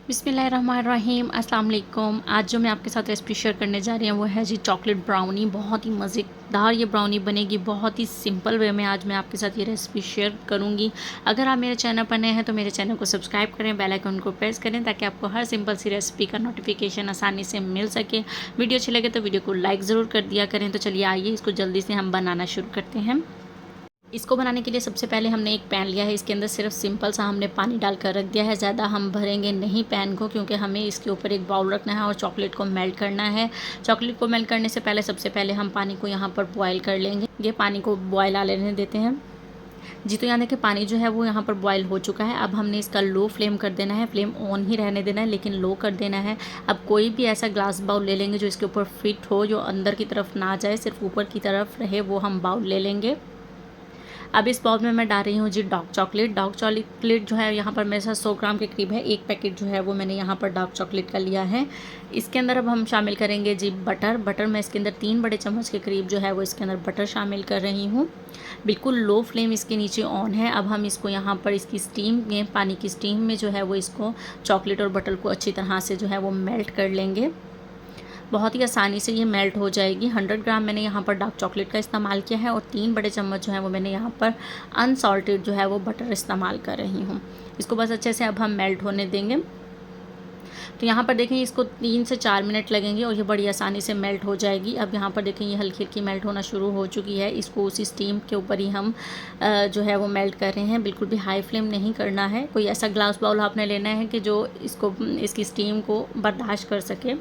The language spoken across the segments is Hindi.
बिस्मिल्लाहिर्रहमानिर्रहीम अस्सलाम वालेकुम। आज जो मैं आपके साथ रेसिपी शेयर करने जा रही हूँ वो है जी चॉकलेट ब्राउनी। बहुत ही मज़ेदार ये ब्राउनी बनेगी, बहुत ही सिंपल वे में आज मैं आपके साथ ये रेसिपी शेयर करूँगी। अगर आप मेरे चैनल पर नए हैं तो मेरे चैनल को सब्सक्राइब करें, बेल आइकन को प्रेस करें ताकि आपको हर सिंपल सी रेसिपी का नोटिफिकेशन आसानी से मिल सके। वीडियो अच्छी लगे तो वीडियो को लाइक ज़रूर कर दिया करें। तो चलिए आइए इसको जल्दी से हम बनाना शुरू करते हैं। इसको बनाने के लिए सबसे पहले हमने एक पैन लिया है, इसके अंदर सिर्फ सिंपल सा हमने पानी डालकर रख दिया है। ज़्यादा हम भरेंगे नहीं पैन को, क्योंकि हमें इसके ऊपर एक बाउल रखना है और चॉकलेट को मेल्ट करना है। चॉकलेट को मेल्ट करने से पहले सबसे पहले हम पानी को यहाँ पर बॉयल कर लेंगे। ये पानी को बॉयल आ लेने देते हैं जी। तो यहाँ देखिए पानी जो है वो यहाँ पर बॉयल हो चुका है। अब हमने इसका लो फ्लेम कर देना है, फ्लेम ऑन ही रहने देना है लेकिन लो कर देना है। अब कोई भी ऐसा ग्लास बाउल ले लेंगे जो इसके ऊपर फिट हो, जो अंदर की तरफ ना जाए, सिर्फ ऊपर की तरफ रहे, वो हम बाउल ले लेंगे। अब इस बाउल में मैं डाल रही हूँ जी डार्क चॉकलेट। डार्क चॉकलेट जो है यहाँ पर मेरे साथ 100 ग्राम के करीब है। एक पैकेट जो है वो मैंने यहाँ पर डार्क चॉकलेट का लिया है। इसके अंदर अब हम शामिल करेंगे जी बटर। मैं इसके अंदर 3 बड़े चम्मच के करीब जो है वो इसके अंदर बटर शामिल कर रही हूँ। बिल्कुल लो फ्लेम इसके नीचे ऑन है। अब हम इसको यहाँ पर इसकी स्टीम में, पानी की स्टीम में जो है वो इसको चॉकलेट और बटर को अच्छी तरह से जो है वो मेल्ट कर लेंगे। बहुत ही आसानी से ये मेल्ट हो जाएगी। 100 ग्राम मैंने यहाँ पर डार्क चॉकलेट का इस्तेमाल किया है और 3 बड़े चम्मच जो है वो मैंने यहाँ पर अनसॉल्टेड जो है वो बटर इस्तेमाल कर रही हूँ। इसको बस अच्छे से अब हम मेल्ट होने देंगे। तो यहाँ पर देखें इसको 3 से 4 मिनट लगेंगे और ये बड़ी आसानी से मेल्ट हो जाएगी। अब यहाँ पर देखें ये हल्की हल्की मेल्ट होना शुरू हो चुकी है। इसको उसी स्टीम के ऊपर ही हम जो है वो मेल्ट कर रहे हैं। बिल्कुल भी हाई फ्लेम नहीं करना है। कोई ऐसा ग्लास बाउल आपने लेना है कि जो इसकी स्टीम को बर्दाश्त कर सके।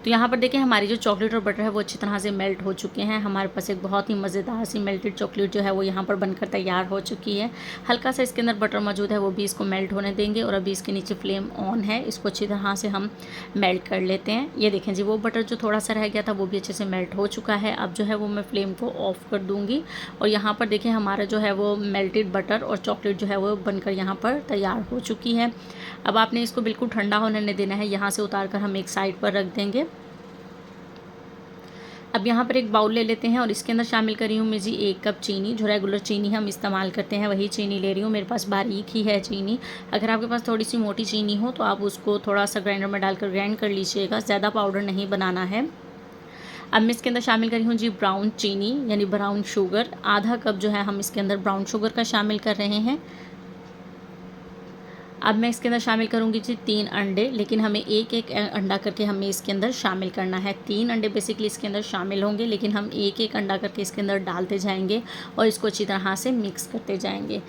तो यहाँ पर देखिए हमारी जो चॉकलेट और बटर है वो अच्छी तरह से मेल्ट हो चुके हैं। हमारे पास एक बहुत ही मज़ेदार सी मेल्टेड चॉकलेट जो है वो यहाँ पर बनकर तैयार हो चुकी है। हल्का सा इसके अंदर बटर मौजूद है, वो भी इसको मेल्ट होने देंगे। और अभी इसके नीचे फ्लेम ऑन है, इसको अच्छी तरह से हम मेल्ट कर लेते हैं। ये देखें जी वो बटर जो थोड़ा सा रह गया था वो भी अच्छे से मेल्ट हो चुका है। अब जो है वो मैं फ्लेम को ऑफ़ कर दूँगी और यहाँ पर देखिए हमारा जो है वो मेल्टेड बटर और चॉकलेट जो है वो बनकर यहाँ पर तैयार हो चुकी है। अब आपने इसको बिल्कुल ठंडा होने नहीं देना है। यहाँ से उतार कर हम एक साइड पर रख देंगे। अब यहाँ पर एक बाउल ले लेते हैं और इसके अंदर शामिल करी हूँ मैं जी 1 कप चीनी। जो रेगुलर चीनी हम इस्तेमाल करते हैं वही चीनी ले रही हूँ। मेरे पास बारीक ही है चीनी। अगर आपके पास थोड़ी सी मोटी चीनी हो तो आप उसको थोड़ा सा ग्राइंडर में डालकर ग्राइंड कर लीजिएगा, ज़्यादा पाउडर नहीं बनाना है। अब मैं इसके अंदर शामिल करी हूँ जी ब्राउन चीनी यानी ब्राउन शुगर। आधा कप जो है हम इसके अंदर ब्राउन शुगर का शामिल कर रहे हैं। अब मैं इसके अंदर शामिल करूँगी जी 3 अंडे, लेकिन हमें एक एक अंडा करके हमें इसके अंदर शामिल करना है। 3 अंडे बेसिकली इसके अंदर शामिल होंगे, लेकिन हम एक एक अंडा करके इसके अंदर डालते जाएंगे और इसको अच्छी तरह से मिक्स करते जाएंगे।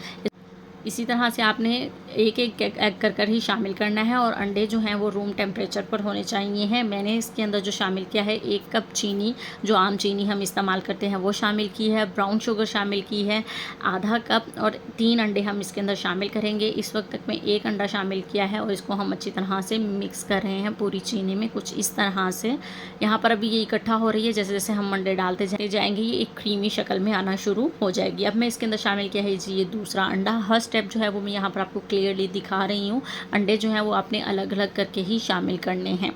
इसी तरह से आपने एक एक एग कर ही शामिल करना है और अंडे जो हैं वो रूम टेम्परेचर पर होने चाहिए हैं। मैंने इसके अंदर जो शामिल किया है 1 कप चीनी, जो आम चीनी हम इस्तेमाल करते हैं वो शामिल की है। ब्राउन शुगर शामिल की है आधा कप और 3 अंडे हम इसके अंदर शामिल करेंगे। इस वक्त तक मैं 1 अंडा शामिल किया है और इसको हम अच्छी तरह से मिक्स कर रहे हैं पूरी चीनी में, कुछ इस तरह से। यहाँ पर अभी ये इकट्ठा हो रही है। जैसे जैसे हम अंडे डालते जाएंगे ये एक क्रीमी शक्ल में आना शुरू हो जाएगी। अब मैं इसके अंदर शामिल किया है जी ये दूसरा अंडा। हर स्टेप जो है वो मैं यहाँ पर आपको क्लियरली दिखा रही हूँ। अंडे जो हैं वो आपने अलग अलग करके ही शामिल करने हैं।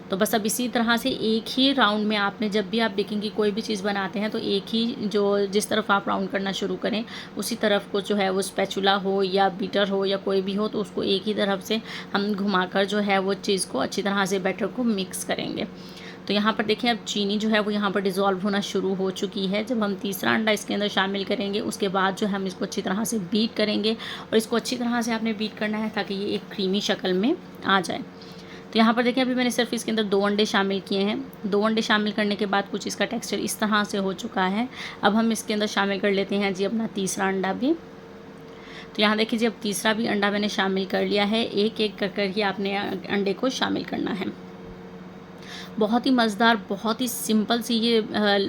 तो बस अब इसी तरह से एक ही राउंड में आपने, जब भी आप बेकिंग की कोई भी चीज़ बनाते हैं तो एक ही जो जिस तरफ आप राउंड करना शुरू करें उसी तरफ को जो है वो स्पैचुला हो या बीटर हो या कोई भी हो तो उसको एक ही तरफ से हम घुमाकर जो है वो चीज़ को अच्छी तरह से बैटर को मिक्स करेंगे। तो यहाँ पर देखिए अब चीनी जो है वो यहाँ पर डिज़ोल्व होना शुरू हो चुकी है। जब हम तीसरा अंडा इसके अंदर शामिल करेंगे उसके बाद जो है हम इसको अच्छी तरह से बीट करेंगे और इसको अच्छी तरह से आपने बीट करना है ताकि ये एक क्रीमी शक्ल में आ जाए। तो यहाँ पर देखिए अभी मैंने सिर्फ इसके अंदर 2 अंडे शामिल किए हैं। 2 अंडे शामिल करने के बाद कुछ इसका टेक्सचर इस तरह से हो चुका है। अब हम इसके अंदर शामिल कर लेते हैं जी अपना तीसरा अंडा भी। तो यहाँ देखिए जी अब तीसरा भी अंडा मैंने शामिल कर लिया है। एक एक कर ही आपने अंडे को शामिल करना है। बहुत ही मज़ेदार, बहुत ही सिंपल सी ये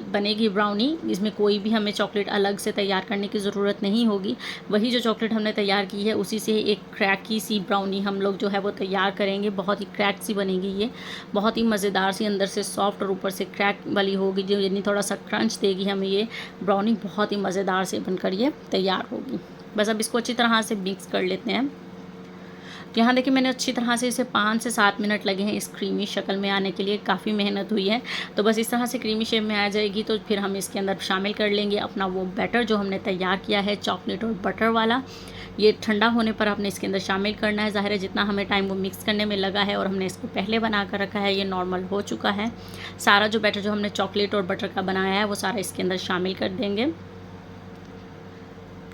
बनेगी ब्राउनी। इसमें कोई भी हमें चॉकलेट अलग से तैयार करने की ज़रूरत नहीं होगी। वही जो चॉकलेट हमने तैयार की है उसी से एक क्रैकी सी ब्राउनी हम लोग जो है वो तैयार करेंगे। बहुत ही क्रैक सी बनेगी ये, बहुत ही मज़ेदार सी, अंदर से सॉफ्ट और ऊपर से क्रैक वाली होगी जो यानी थोड़ा सा क्रंच देगी हमें ये ब्राउनी। बहुत ही मज़ेदार से बनकर ये तैयार होगी। बस अब इसको अच्छी तरह से मिक्स कर लेते हैं। तो यहाँ देखिए मैंने अच्छी तरह से इसे 5 से 7 मिनट लगे हैं इस क्रीमी शक्ल में आने के लिए। काफ़ी मेहनत हुई है। तो बस इस तरह से क्रीमी शेप में आ जाएगी तो फिर हम इसके अंदर शामिल कर लेंगे अपना वो बैटर जो हमने तैयार किया है चॉकलेट और बटर वाला। ये ठंडा होने पर आपने इसके अंदर शामिल करना है। ज़ाहिर है जितना हमें टाइम वो मिक्स करने में लगा है और हमने इसको पहले बना कर रखा है, ये नॉर्मल हो चुका है। सारा जो बैटर जो हमने चॉकलेट और बटर का बनाया है वो सारा इसके अंदर शामिल कर देंगे।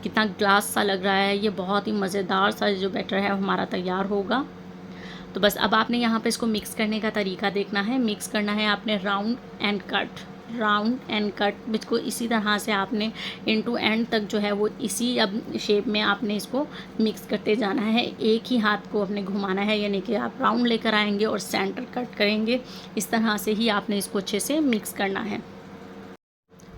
कितना ग्लास सा लग रहा है, ये बहुत ही मज़ेदार सा जो बैटर है हमारा तैयार होगा। तो बस अब आपने यहाँ पे इसको मिक्स करने का तरीका देखना है। मिक्स करना है आपने राउंड एंड कट बिल्कुल इसी तरह से आपने एंड टू एंड तक जो है वो इसी अब शेप में आपने इसको मिक्स करते जाना है। एक ही हाथ को अपने घुमाना है, यानी कि आप राउंड लेकर आएंगे और सेंटर कट करेंगे। इस तरह से ही आपने इसको अच्छे से मिक्स करना है।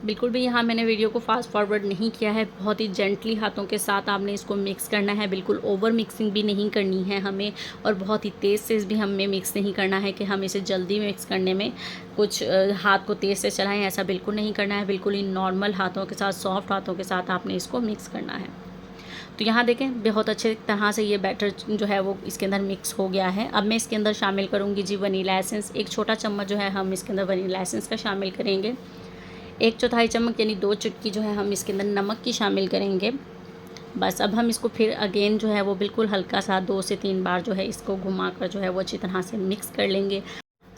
बिल्कुल भी यहाँ मैंने वीडियो को फास्ट फॉरवर्ड नहीं किया है, बहुत ही जेंटली हाथों के साथ आपने इसको मिक्स करना है। बिल्कुल ओवर मिक्सिंग भी नहीं करनी है हमें, और बहुत ही तेज़ से भी हमें मिक्स नहीं करना है कि हम इसे जल्दी मिक्स करने में कुछ हाथ को तेज़ से चलाएं, ऐसा बिल्कुल नहीं करना है। बिल्कुल ही नॉर्मल हाथों के साथ, सॉफ्ट हाथों के साथ आपने इसको मिक्स करना है। तो यहाँ देखें बहुत अच्छे तरह से ये बैटर जो है वो इसके अंदर मिक्स हो गया है। अब मैं इसके अंदर शामिल करूँगी जी वनीला एसेंस। 1 छोटा चम्मच जो है हम इसके अंदर वनीला एसेंस का शामिल करेंगे। 1/4 चम्मच यानी 2 चुटकी जो है हम इसके अंदर नमक की शामिल करेंगे। बस अब हम इसको फिर अगेन जो है वो बिल्कुल हल्का सा 2 से 3 बार जो है इसको घुमाकर जो है वो अच्छी तरह से मिक्स कर लेंगे।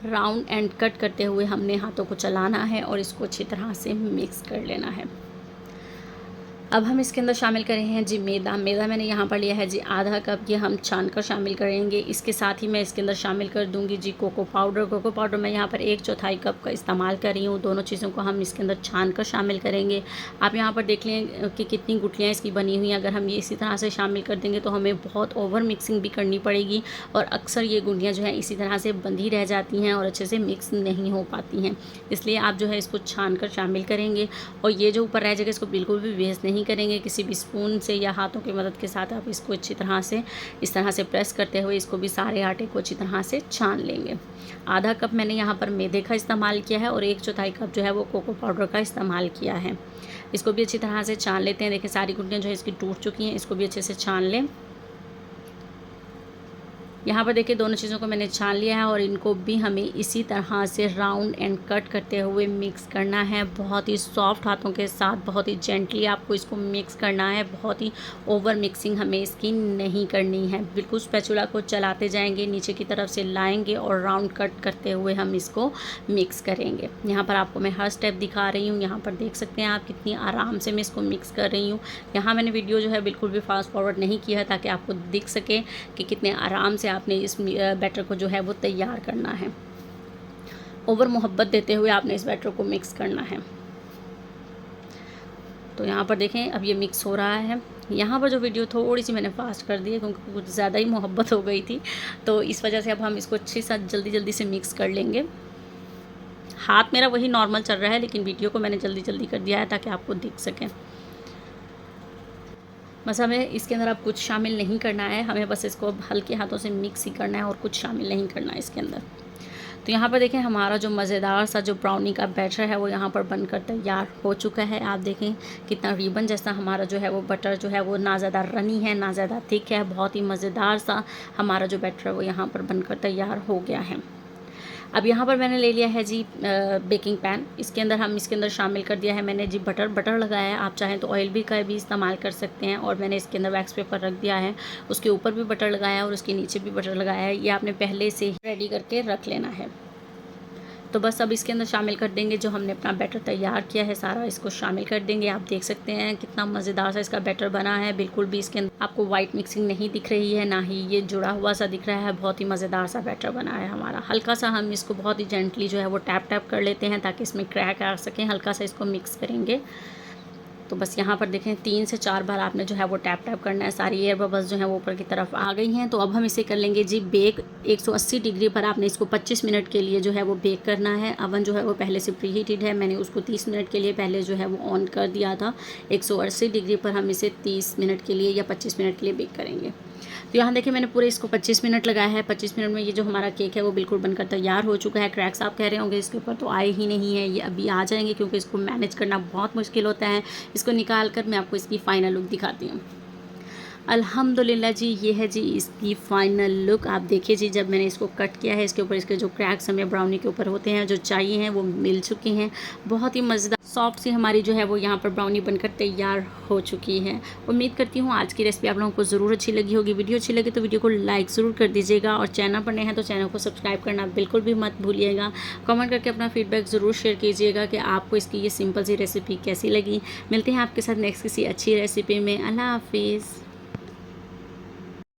राउंड एंड कट करते हुए हमने हाथों को चलाना है और इसको अच्छी तरह से मिक्स कर लेना है। अब हम इसके अंदर शामिल कर रहे हैं जी मैदा मैंने यहाँ पर लिया है जी आधा कप, ये हम छान कर शामिल करेंगे। इसके साथ ही मैं इसके अंदर शामिल कर दूँगी जी कोको पाउडर मैं यहाँ पर 1/4 कप का इस्तेमाल कर रही हूँ। दोनों चीज़ों को हम इसके अंदर छान कर शामिल करेंगे। आप यहाँ पर देख लें कि कितनी गुठलियाँ इसकी बनी हुई हैं। अगर हम ये इसी तरह से शामिल कर देंगे तो हमें बहुत ओवर मिक्सिंग भी करनी पड़ेगी, और अक्सर ये गुठलियाँ जो है इसी तरह से बंधी रह जाती हैं और अच्छे से मिक्स नहीं हो पाती हैं। इसलिए आप जो है इसको छान कर शामिल करेंगे, और ये जो ऊपर रह जाएगा इसको बिल्कुल भी वेस्ट नहीं करेंगे। किसी भी स्पून से या हाथों की मदद के साथ आप इसको अच्छी तरह से इस तरह से प्रेस करते हुए इसको भी सारे आटे को अच्छी तरह से छान लेंगे। आधा कप मैंने यहाँ पर मैदे का इस्तेमाल किया है और 1/4 कप जो है वो कोको पाउडर का इस्तेमाल किया है। इसको भी अच्छी तरह से छान लेते हैं। देखिए सारी गुठलियाँ जो है इसकी टूट चुकी हैं, इसको भी अच्छे से छान लें। यहाँ पर देखिए दोनों चीज़ों को मैंने छान लिया है, और इनको भी हमें इसी तरह से राउंड एंड कट करते हुए मिक्स करना है। बहुत ही सॉफ्ट हाथों के साथ, बहुत ही जेंटली आपको इसको मिक्स करना है। बहुत ही ओवर मिक्सिंग हमें इसकी नहीं करनी है। बिल्कुल स्पैचुला को चलाते जाएंगे, नीचे की तरफ से लाएंगे और राउंड कट करते हुए हम इसको मिक्स करेंगे। यहाँ पर आपको मैं हर स्टेप दिखा रही हूँ। यहाँ पर देख सकते हैं आप कितनी आराम से मैं इसको मिक्स कर रही हूँ। यहाँ मैंने वीडियो जो है बिल्कुल भी फास्ट फॉरवर्ड नहीं किया है, ताकि आपको दिख सके कि कितने आराम से आपने इस बैटर को जो है वो तैयार करना है। ओवर मोहब्बत देते हुए आपने इस बैटर को मिक्स करना है। तो यहाँ पर देखें अब ये मिक्स हो रहा है। यहाँ पर जो वीडियो थोड़ी सी मैंने फास्ट कर दी है क्योंकि कुछ ज़्यादा ही मोहब्बत हो गई थी, तो इस वजह से अब हम इसको अच्छे से जल्दी से मिक्स कर लेंगे। हाथ मेरा वही नॉर्मल चल रहा है, लेकिन वीडियो को मैंने जल्दी कर दिया है ताकि आपको दिख सके। बस हमें इसके अंदर अब कुछ शामिल नहीं करना है, हमें बस इसको अब हल्के हाथों से मिक्स ही करना है और कुछ शामिल नहीं करना है इसके अंदर। तो यहाँ पर देखें हमारा जो मज़ेदार सा जो ब्राउनी का बैटर है वो यहाँ पर बनकर तैयार हो चुका है। आप देखें कितना रिबन जैसा हमारा जो है वो बटर जो है वो ना ज़्यादा रनी है ना ज़्यादा थिक है। बहुत ही मज़ेदार सा हमारा जो बैटर है वो यहाँ पर बनकर तैयार हो गया है। अब यहाँ पर मैंने ले लिया है जी बेकिंग पैन। इसके अंदर शामिल कर दिया है मैंने जी बटर लगाया है। आप चाहें तो ऑयल भी का भी इस्तेमाल कर सकते हैं, और मैंने इसके अंदर वैक्स पेपर रख दिया है, उसके ऊपर भी बटर लगाया है और उसके नीचे भी बटर लगाया है। ये आपने पहले से ही रेडी करके रख लेना है। तो बस अब इसके अंदर शामिल कर देंगे जो हमने अपना बैटर तैयार किया है, सारा इसको शामिल कर देंगे। आप देख सकते हैं कितना मज़ेदार सा इसका बैटर बना है। बिल्कुल भी इसके अंदर आपको वाइट मिक्सिंग नहीं दिख रही है, ना ही ये जुड़ा हुआ सा दिख रहा है। बहुत ही मज़ेदार सा बैटर बना है हमारा। हल्का सा हम इसको बहुत ही जेंटली जो है वो टैप कर लेते हैं ताकि इसमें क्रैक आ सकें। हल्का सा इसको मिक्स करेंगे। तो बस यहाँ पर देखें 3 से 4 बार आपने जो है वो टैप करना है। सारी एयर बबल्स जो है वो ऊपर की तरफ आ गई हैं। तो अब हम इसे कर लेंगे जी बेक। 180 डिग्री पर आपने इसको 25 मिनट के लिए जो है वो बेक करना है। अवन जो है वो पहले से प्री हीटेड है, मैंने उसको 30 मिनट के लिए पहले जो है वो ऑन कर दिया था। 180 डिग्री पर हम इसे 30 मिनट के लिए या 25 मिनट के लिए बेक करेंगे। तो यहाँ देखिए मैंने पूरे इसको 25 मिनट लगाया है। 25 मिनट में ये जो हमारा केक है वो बिल्कुल बनकर तैयार हो चुका है। क्रैक्स आप कह रहे होंगे इसके ऊपर, तो आए ही नहीं है, ये अभी आ जाएंगे क्योंकि इसको मैनेज करना बहुत मुश्किल होता है। इसको निकाल कर मैं आपको इसकी फ़ाइनल लुक दिखाती हूँ। अल्हम्दुलिल्लाह जी, ये है जी इसकी फ़ाइनल लुक। आप देखिए जी जब मैंने इसको कट किया है, इसके ऊपर इसके जो क्रैक्स हमें ब्राउनी के ऊपर होते हैं जो चाहिए हैं वो मिल चुके हैं। बहुत ही मज़ेदार सॉफ्ट सी हमारी जो है वो यहाँ पर ब्राउनी बनकर तैयार हो चुकी है। उम्मीद करती हूँ आज की रेसिपी आप लोगों को ज़रूर अच्छी लगी होगी। वीडियो अच्छी लगी तो वीडियो को लाइक ज़रूर कर दीजिएगा और चैनल पर नए हैं तो चैनल को सब्सक्राइब करना बिल्कुल भी मत भूलिएगा। कमेंट करके अपना फीडबैक ज़रूर शेयर कीजिएगा कि आपको इसकी ये सिंपल सी रेसिपी कैसी लगी। मिलते हैं आपके साथ नेक्स्ट किसी अच्छी रेसिपी में। अल्लाह हाफिज़।